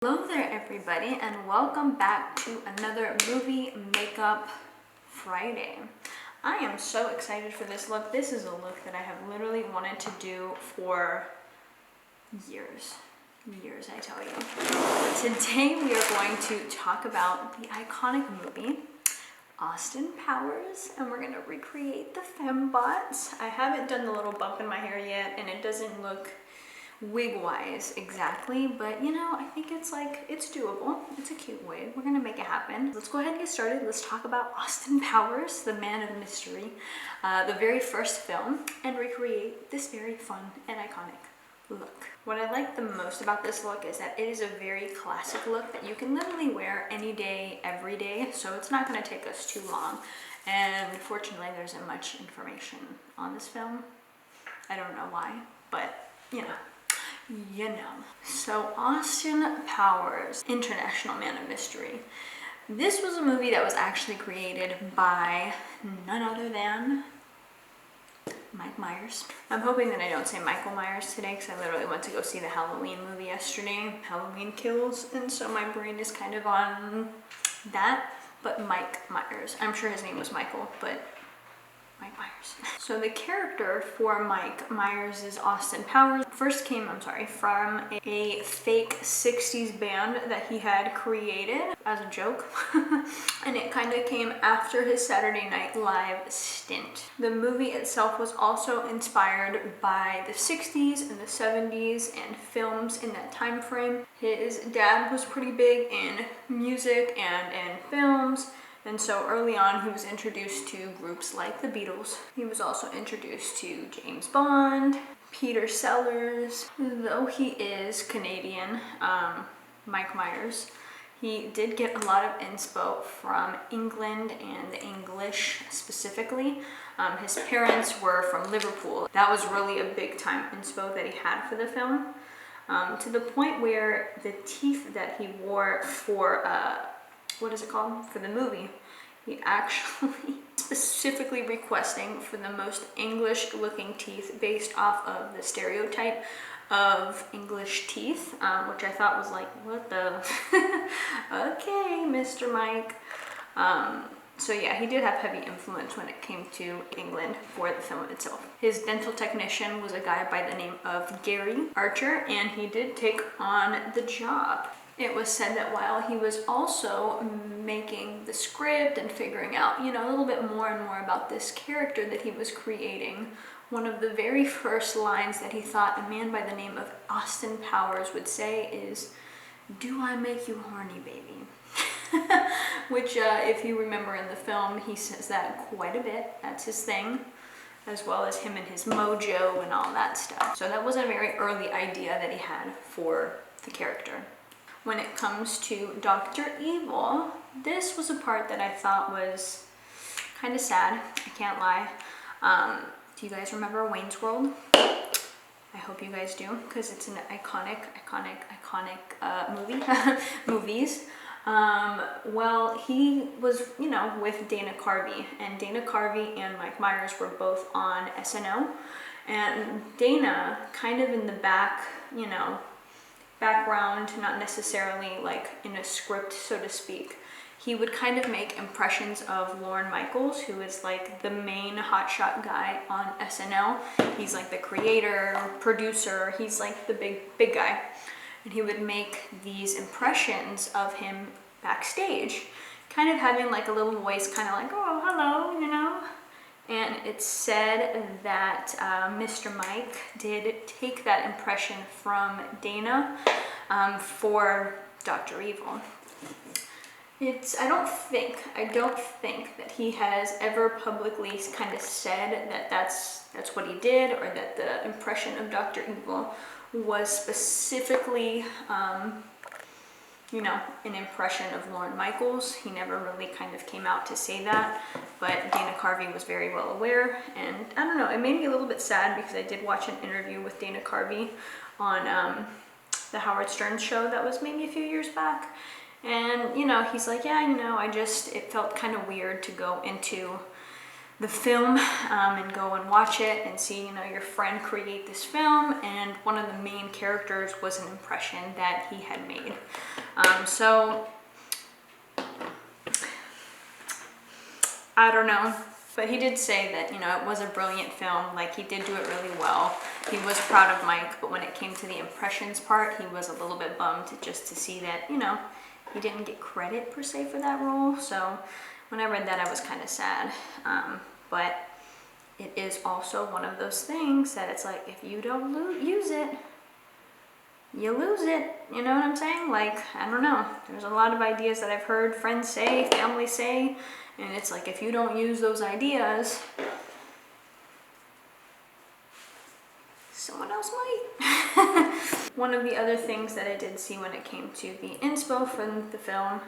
Hello there everybody, and welcome back to another movie makeup Friday. I am so excited for this look. This is a look that I have literally wanted to do for years, I tell you. But today we are going to talk about the iconic movie Austin Powers, and we're gonna recreate the Fembot. I haven't done the little bump in my hair yet, and it doesn't look wig-wise exactly, but you know, I think it's doable. It's a cute wig. We're gonna make it happen. Let's go ahead and get started. Let's talk about Austin Powers, the man of mystery, the very first film, and recreate this very fun and iconic look. What I like the most about this look is that it is a very classic look that you can literally wear any day, every day, so it's not gonna take us too long. And fortunately, there isn't much information on this film. I don't know why, but you know. So Austin Powers, International Man of Mystery. This was a movie that was actually created by none other than Mike Myers. I'm hoping that I don't say Michael Myers today because I literally went to go see the Halloween movie yesterday, Halloween Kills, and so my brain is kind of on that, but Mike Myers. I'm sure his name was Michael, but Mike Myers. So the character for Mike Myers is Austin Powers. First came, from a fake 60s band that he had created as a joke. And it kind of came after his Saturday Night Live stint. The movie itself was also inspired by the 60s and the 70s and films in that time frame. His dad was pretty big in music and in films. And so early on, he was introduced to groups like the Beatles. He was also introduced to James Bond, Peter Sellers. Though he is Canadian, Mike Myers, he did get a lot of inspo from England and the English specifically. His parents were from Liverpool. That was really a big time inspo that he had for the film, to the point where the teeth that he wore for what is it called? For the movie, he actually specifically requesting for the most English looking teeth based off of the stereotype of English teeth, which I thought was like, what the? Okay, Mr. Mike. So yeah, he did have heavy influence when it came to England for the film itself. His dental technician was a guy by the name of Gary Archer, and he did take on the job. It was said that while he was also making the script and figuring out, you know, a little bit more and more about this character that he was creating, one of the very first lines that he thought a man by the name of Austin Powers would say is, "Do I make you horny, baby?" Which, if you remember in the film, he says that quite a bit. That's his thing, as well as him and his mojo and all that stuff. So that was a very early idea that he had for the character. When it comes to Dr. Evil, this was a part that I thought was kind of sad, I can't lie. Do you guys remember Wayne's World? I hope you guys do, because it's an iconic movie. Movies. Well, he was, you know, with Dana Carvey, and Dana Carvey and Mike Myers were both on SNL, and Dana kind of in the back, you know, background, not necessarily like in a script, so to speak. He would kind of make impressions of Lorne Michaels, who is like the main hotshot guy on SNL. He's like the creator, producer, he's like the big guy. And he would make these impressions of him backstage, kind of having like a little voice, kind of like, oh, hello, you know? And it's said that Mr. Mike did take that impression from Dana for Dr. Evil. I don't think that he has ever publicly kind of said that that's what he did, or that the impression of Dr. Evil was specifically you know, an impression of Lorne Michaels. He never really kind of came out to say that, but Dana Carvey was very well aware, and I don't know, it made me a little bit sad because I did watch an interview with Dana Carvey on the Howard Stern show that was maybe a few years back, and you know, he's like, yeah, you know, it felt kind of weird to go into the film and go and watch it and see, you know, your friend create this film, and one of the main characters was an impression that he had made. So I don't know, but he did say that, you know, it was a brilliant film. Like, he did do it really well. He was proud of Mike, but when it came to the impressions part, he was a little bit bummed just to see that, you know, he didn't get credit per se for that role. So when I read that, I was kind of sad. But it is also one of those things that it's like, if you don't use it, you lose it. You know what I'm saying? Like, I don't know. There's a lot of ideas that I've heard friends say, family say, and it's like, if you don't use those ideas, someone else might. One of the other things that I did see when it came to the inspo from the film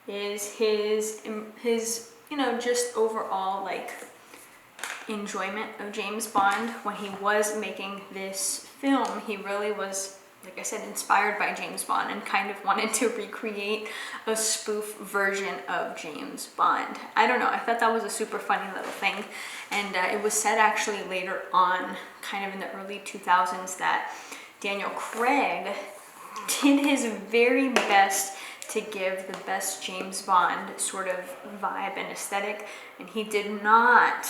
is his, you know, just overall, like, enjoyment of James Bond. When he was making this film, he really was, like I said, inspired by James Bond and kind of wanted to recreate a spoof version of James Bond. I don't know, I thought that was a super funny little thing. And it was said actually later on, kind of in the early 2000s, that Daniel Craig did his very best to give the best James Bond sort of vibe and aesthetic, and he did not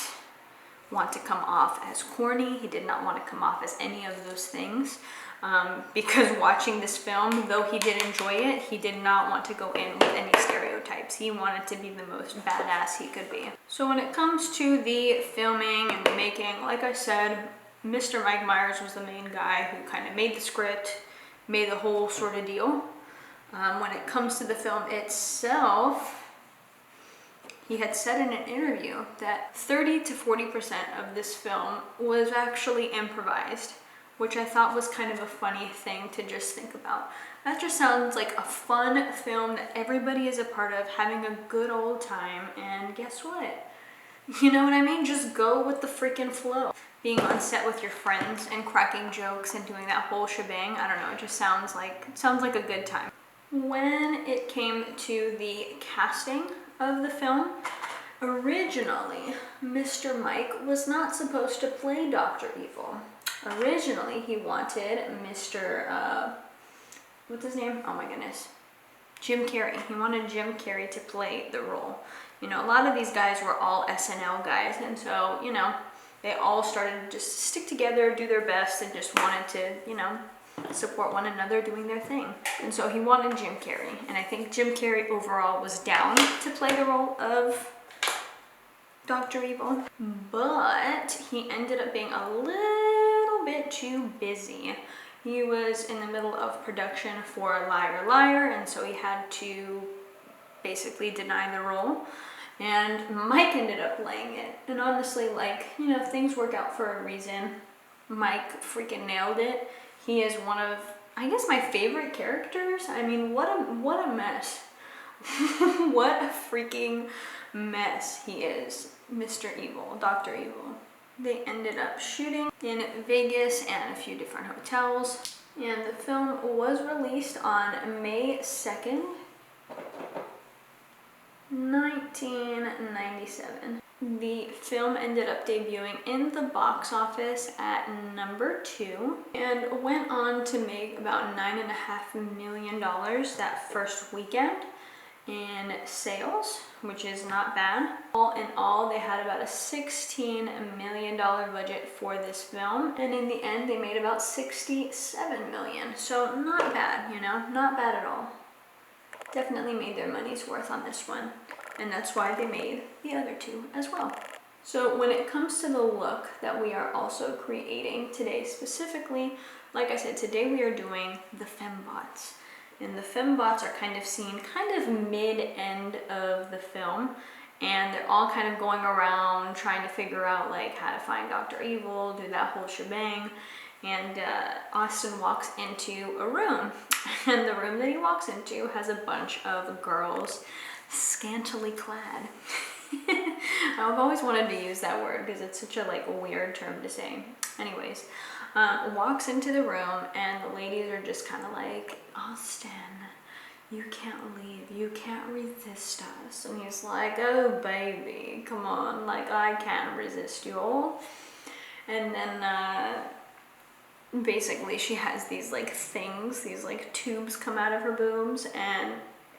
want to come off as corny. He did not want to come off as any of those things, because watching this film, though he did enjoy it, he did not want to go in with any stereotypes. He wanted to be the most badass he could be. So when it comes to the filming and the making, like I said, Mr. Mike Myers was the main guy who kind of made the script, made the whole sort of deal. When it comes to the film itself, he had said in an interview that 30 to 40% of this film was actually improvised, which I thought was kind of a funny thing to just think about. That just sounds like a fun film that everybody is a part of, having a good old time, and guess what? You know what I mean? Just go with the freaking flow. Being on set with your friends and cracking jokes and doing that whole shebang, I don't know, it just sounds like a good time. When it came to the casting of the film, originally Mr. Mike was not supposed to play Dr. Evil. Originally he wanted Mr. What's his name? Oh my goodness. Jim Carrey. He wanted Jim Carrey to play the role. You know, a lot of these guys were all SNL guys, and so, you know, they all started to just stick together, do their best, and just wanted to, you know, support one another doing their thing. And so he wanted Jim Carrey, and I think Jim Carrey overall was down to play the role of Dr. Evil, but he ended up being a little bit too busy. He was in the middle of production for Liar Liar, and so he had to basically deny the role, and Mike ended up playing it. And honestly, like, you know, things work out for a reason. Mike freaking nailed it. He is one of, I guess, my favorite characters. I mean, what a mess. What a freaking mess he is, Mr. Evil, Dr. Evil. They ended up shooting in Vegas and a few different hotels, and the film was released on May 2nd, 1997. The film ended up debuting in the box office at number 2 and went on to make about $9.5 million that first weekend in sales, which is not bad. All in all, they had about a $16 million budget for this film, and in the end they made about $67 million. So not bad, you know, not bad at all. Definitely made their money's worth on this one, and that's why they made the other two as well. So when it comes to the look that we are also creating today specifically, like I said, today we are doing the Fembots. And the Fembots are kind of seen kind of mid-end of the film, and they're all kind of going around trying to figure out like how to find Dr. Evil, do that whole shebang. And Austin walks into a room, and the room that he walks into has a bunch of girls scantily clad. I've always wanted to use that word because it's such a like weird term to say. Anyways, walks into the room, and the ladies are just kind of like, Austin, you can't leave, you can't resist us. And he's like, oh baby, come on, like I can't resist you all. And then basically she has these like things, these like tubes come out of her boobs, and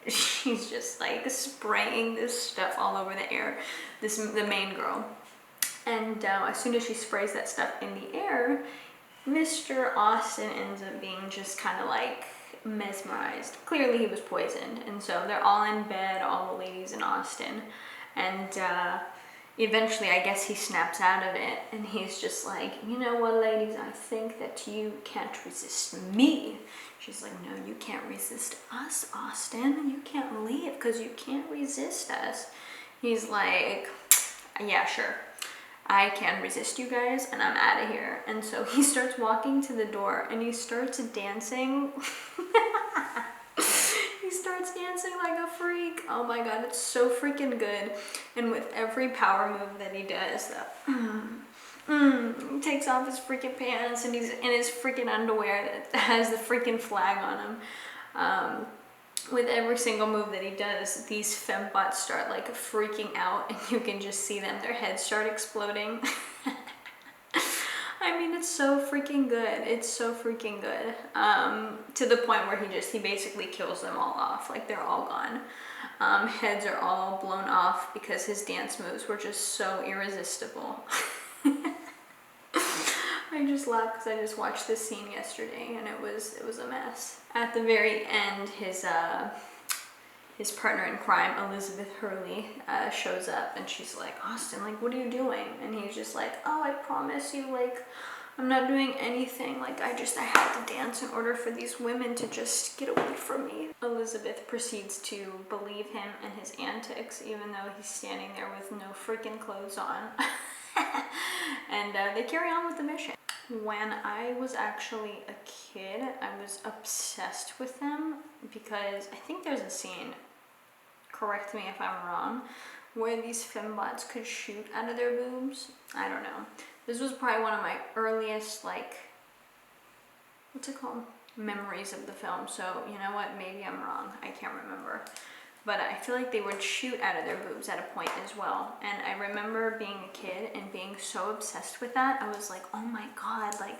she's just like spraying this stuff all over the air, the main girl. And as soon as she sprays that stuff in the air, Mr. Austin ends up being just kind of like mesmerized. Clearly he was poisoned. And so they're all in bed, all the ladies in Austin. And eventually I guess he snaps out of it and he's just like, you know what ladies, I think that you can't resist me. She's like, no, you can't resist us, Austin. You can't leave because you can't resist us. He's like, yeah, sure. I can resist you guys and I'm out of here. And so he starts walking to the door and he starts dancing. He starts dancing like a freak. Oh my god, it's so freaking good. And with every power move that he does, he takes off his freaking pants and he's in his freaking underwear that has the freaking flag on him. With every single move that he does, these fembots start like freaking out and you can just see them, their heads start exploding. I mean, it's so freaking good. It's so freaking good. To the point where he basically kills them all off. Like they're all gone. Heads are all blown off because his dance moves were just so irresistible. I just laughed because I just watched this scene yesterday and it was a mess. At the very end, his partner in crime, Elizabeth Hurley, shows up and she's like, Austin, like, what are you doing? And he's just like, oh, I promise you, like, I'm not doing anything. Like, I had to dance in order for these women to just get away from me. Elizabeth proceeds to believe him and his antics, even though he's standing there with no freaking clothes on. And they carry on with the mission. When I was actually a kid, I was obsessed with them because I think there's a scene, correct me if I'm wrong, where these fembots could shoot out of their boobs. I don't know. This was probably one of my earliest, like, what's it called? Memories of the film. So, you know what? Maybe I'm wrong. I can't remember. But I feel like they would shoot out of their boobs at a point as well. And I remember being a kid and being so obsessed with that. I was like, oh my god, like,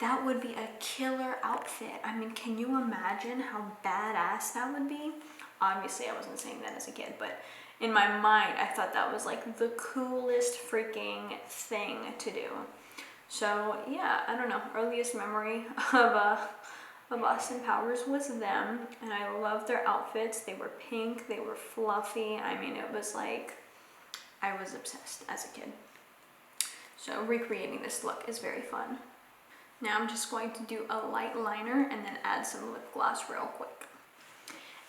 that would be a killer outfit. I mean, can you imagine how badass that would be? Obviously, I wasn't saying that as a kid, but in my mind, I thought that was like the coolest freaking thing to do. So yeah, I don't know, earliest memory of Austin Powers was them, and I loved their outfits. They were pink, they were fluffy. I mean, it was like, I was obsessed as a kid. So recreating this look is very fun. Now I'm just going to do a light liner and then add some lip gloss real quick.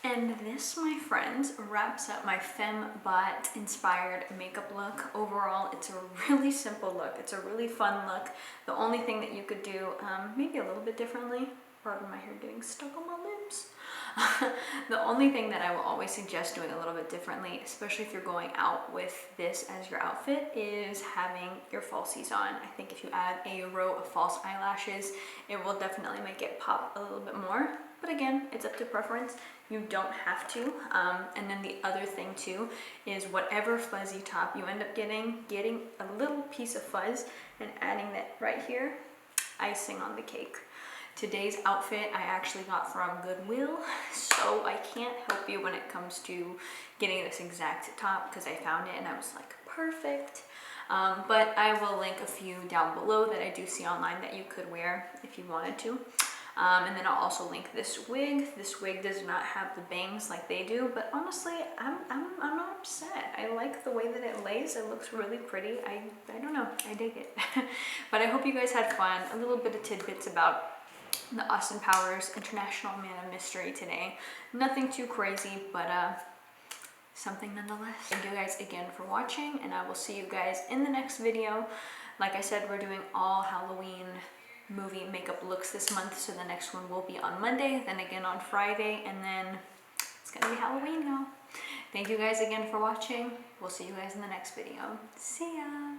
And this, my friends, wraps up my Fembot inspired makeup look. Overall, it's a really simple look. It's a really fun look. The only thing that you could do maybe a little bit differently, pardon my hair getting stuck on my lips. The only thing that I will always suggest doing a little bit differently, especially if you're going out with this as your outfit, is having your falsies on. I think if you add a row of false eyelashes, it will definitely make it pop a little bit more. But again, it's up to preference. You don't have to. And then the other thing too is whatever fuzzy top you end up getting a little piece of fuzz and adding that right here, icing on the cake. Today's outfit I actually got from Goodwill, so I can't help you when it comes to getting this exact top because I found it and I was like, perfect. But I will link a few down below that I do see online that you could wear if you wanted to. And then I'll also link this wig. This wig does not have the bangs like they do, but honestly, I'm not upset. I like the way that it lays. It looks really pretty. I don't know, I dig it. But I hope you guys had fun. A little bit of tidbits about the Austin Powers International Man of Mystery today. Nothing too crazy, but something nonetheless. Thank you guys again for watching, and I will see you guys in the next video. Like I said, we're doing all Halloween movie makeup looks this month, so the next one will be on Monday, then again on Friday, and then it's gonna be Halloween now. Thank you guys again for watching. We'll see you guys in the next video. See ya!